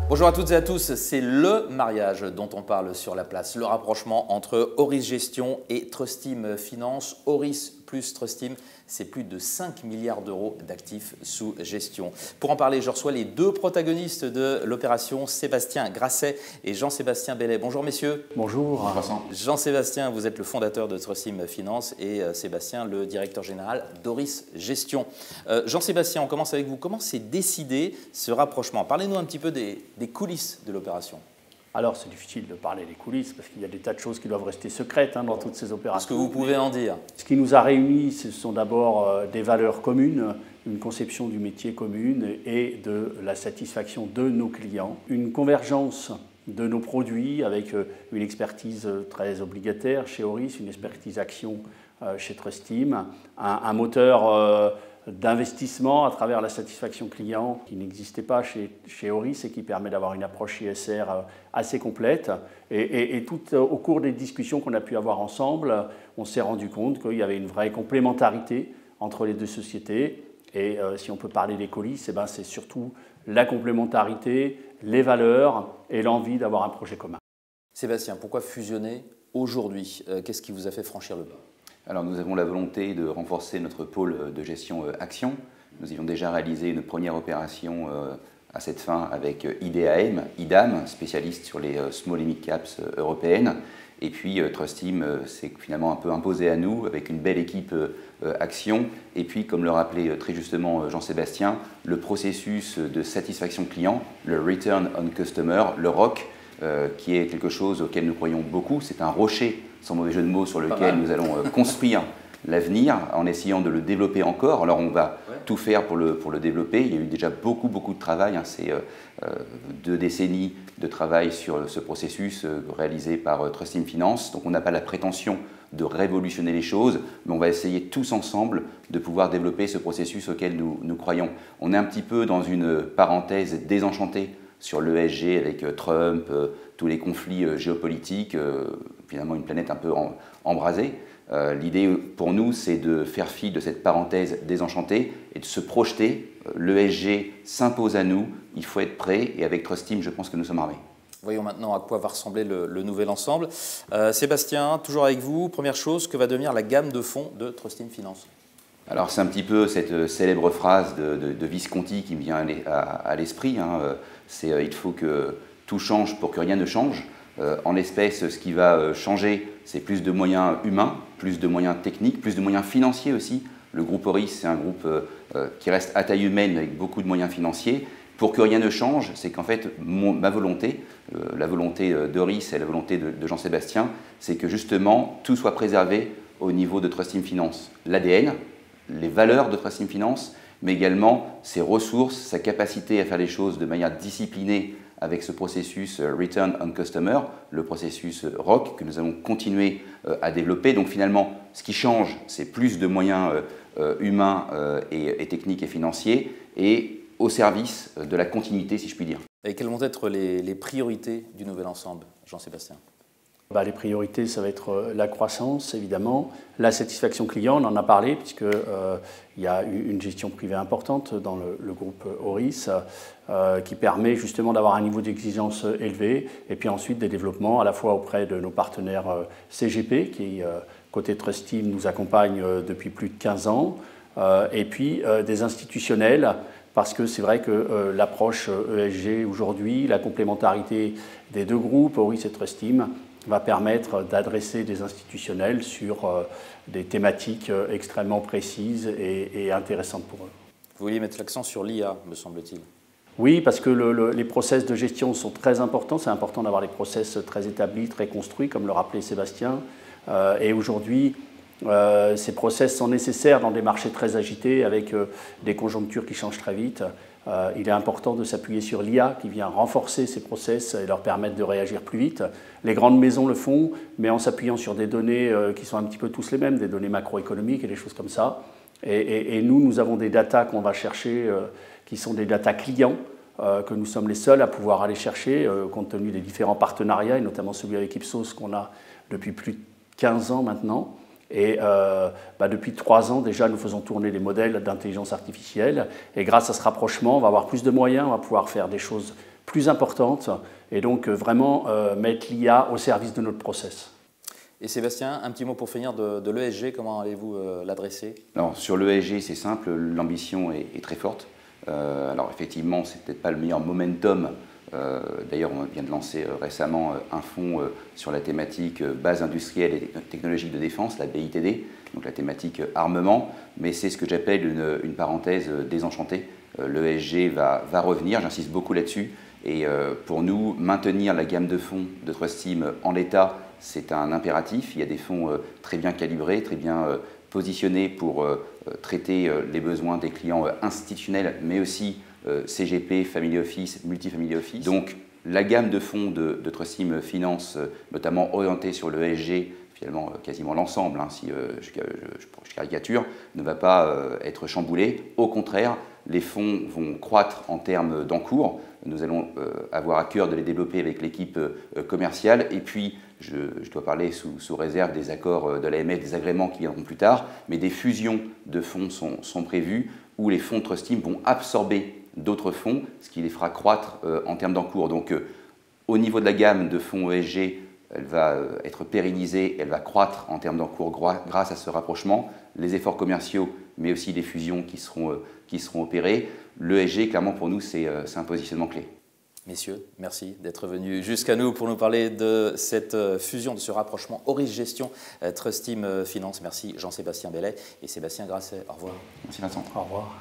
Bonjour à toutes et à tous, c'est le mariage dont on parle sur la place, le rapprochement entre Auris Gestion et Trustim Finance. Auris plus Trustim, c'est plus de 5 milliards d'euros d'actifs sous gestion. Pour en parler, je reçois les deux protagonistes de l'opération, Sébastien Grasset et Jean-Sébastien Bellet. Bonjour messieurs. Bonjour. Jean-Sébastien, vous êtes le fondateur de Trustim Finance et Sébastien, le directeur général d'Auris Gestion. Jean-Sébastien, on commence avec vous. Comment s'est décidé ce rapprochement? Parlez-nous un petit peu des coulisses de l'opération. Alors, c'est difficile de parler des coulisses parce qu'il y a des tas de choses qui doivent rester secrètes dans toutes ces opérations. Est-ce que vous pouvez en dire? Ce qui nous a réunis, ce sont d'abord des valeurs communes, une conception du métier commune et de la satisfaction de nos clients, une convergence de nos produits avec une expertise très obligataire chez Auris, une expertise action chez Trustim, un moteur d'investissement à travers la satisfaction client qui n'existait pas chez Auris et qui permet d'avoir une approche ISR assez complète. Et tout au cours des discussions qu'on a pu avoir ensemble, on s'est rendu compte qu'il y avait une vraie complémentarité entre les deux sociétés. Et si on peut parler des coulisses, c'est surtout la complémentarité, les valeurs et l'envie d'avoir un projet commun. Sébastien, pourquoi fusionner aujourd'hui? Qu'est-ce qui vous a fait franchir le pas? Alors nous avons la volonté de renforcer notre pôle de gestion action. Nous avions déjà réalisé une première opération à cette fin avec IDAM, spécialiste sur les small et mid caps européennes. Et puis Trustim s'est finalement un peu imposé à nous avec une belle équipe action. Et puis, comme le rappelait très justement Jean-Sébastien, le processus de satisfaction client, le Return on Customer, le ROC, qui est quelque chose auquel nous croyons beaucoup. C'est un rocher, sans mauvais jeu de mots, sur lequel nous allons construire l'avenir en essayant de le développer encore. Alors on va tout faire pour le développer. Il y a eu déjà beaucoup de travail. C'est 2 décennies de travail sur ce processus réalisé par Trustim Finance. Donc on n'a pas la prétention de révolutionner les choses, mais on va essayer tous ensemble de pouvoir développer ce processus auquel nous croyons. On est un petit peu dans une parenthèse désenchantée sur l'ESG avec Trump, tous les conflits géopolitiques, finalement une planète un peu embrasée. L'idée pour nous, c'est de faire fi de cette parenthèse désenchantée et de se projeter. L'ESG s'impose à nous, il faut être prêt et avec Trustim, je pense que nous sommes armés. Voyons maintenant à quoi va ressembler le nouvel ensemble. Sébastien, toujours avec vous, première chose, que va devenir la gamme de fonds de Trustim Finance? Alors c'est un petit peu cette célèbre phrase de Visconti qui me vient à l'esprit. C'est il faut que tout change pour que rien ne change. En l'espèce, ce qui va changer, c'est plus de moyens humains, plus de moyens techniques, plus de moyens financiers aussi. Le groupe Auris, c'est un groupe qui reste à taille humaine avec beaucoup de moyens financiers. Pour que rien ne change, c'est qu'en fait, ma volonté, la volonté d'Auris et la volonté de Jean-Sébastien, c'est que justement, tout soit préservé au niveau de Trustim Finance. L'ADN, les valeurs de Trustim Finance, mais également ses ressources, sa capacité à faire les choses de manière disciplinée avec ce processus Return on Customer, le processus ROC que nous allons continuer à développer. Donc finalement, ce qui change, c'est plus de moyens humains et techniques et financiers et au service de la continuité, si je puis dire. Et quelles vont être les priorités du nouvel ensemble, Jean-Sébastien? Les priorités, ça va être la croissance, évidemment, la satisfaction client, on en a parlé, puisqu'il y a une gestion privée importante dans le groupe Auris, qui permet justement d'avoir un niveau d'exigence élevé, et puis ensuite des développements à la fois auprès de nos partenaires CGP, qui, côté Trustim, nous accompagnent depuis plus de 15 ans, et puis des institutionnels, parce que c'est vrai que l'approche ESG aujourd'hui, la complémentarité des deux groupes, Auris et Trustim, va permettre d'adresser des institutionnels sur des thématiques extrêmement précises et intéressantes pour eux. Vous vouliez mettre l'accent sur l'IA, me semble-t-il. Oui, parce que les process de gestion sont très importants. C'est important d'avoir des process très établis, très construits, comme le rappelait Sébastien. Et aujourd'hui, ces process sont nécessaires dans des marchés très agités, avec des conjonctures qui changent très vite. Il est important de s'appuyer sur l'IA qui vient renforcer ces process et leur permettre de réagir plus vite. Les grandes maisons le font, mais en s'appuyant sur des données qui sont un petit peu tous les mêmes, des données macroéconomiques et des choses comme ça. Et nous avons des datas qu'on va chercher, qui sont des datas clients, que nous sommes les seuls à pouvoir aller chercher, compte tenu des différents partenariats, et notamment celui avec Ipsos qu'on a depuis plus de 15 ans maintenant. Et depuis 3 ans déjà, nous faisons tourner des modèles d'intelligence artificielle. Et grâce à ce rapprochement, on va avoir plus de moyens, on va pouvoir faire des choses plus importantes et donc vraiment mettre l'IA au service de notre process. Et Sébastien, un petit mot pour finir de l'ESG, comment allez-vous l'adresser? Alors, sur l'ESG, c'est simple, l'ambition est très forte. Alors effectivement, c'est peut-être pas le meilleur momentum. D'ailleurs, on vient de lancer récemment un fonds sur la thématique base industrielle et technologique de défense, la BITD, donc la thématique armement, mais c'est ce que j'appelle une parenthèse désenchantée. L'ESG va revenir, j'insiste beaucoup là-dessus, et pour nous, maintenir la gamme de fonds de Trustteam en l'état, c'est un impératif. Il y a des fonds très bien calibrés, très bien positionnés pour traiter les besoins des clients institutionnels, mais aussi CGP, Family Office, Multifamily Office. Donc la gamme de fonds de Trustteam Finance, notamment orientée sur l'ESG, finalement quasiment l'ensemble, si je caricature, ne va pas être chamboulée. Au contraire, les fonds vont croître en termes d'encours. Nous allons avoir à cœur de les développer avec l'équipe commerciale. Et puis, je dois parler sous réserve des accords de l'AMF, des agréments qui viendront plus tard, mais des fusions de fonds sont prévues où les fonds Trustteam vont absorber d'autres fonds, ce qui les fera croître en termes d'encours. Donc, au niveau de la gamme de fonds ESG, elle va être pérennisée, elle va croître en termes d'encours grâce à ce rapprochement, les efforts commerciaux, mais aussi les fusions qui seront opérées. L'ESG, clairement, pour nous, c'est un positionnement clé. Messieurs, merci d'être venus jusqu'à nous pour nous parler de cette fusion, de ce rapprochement Oris Gestion, Trustteam Finance. Merci Jean-Sébastien Bellet et Sébastien Grasset. Au revoir. Merci Vincent. Au revoir.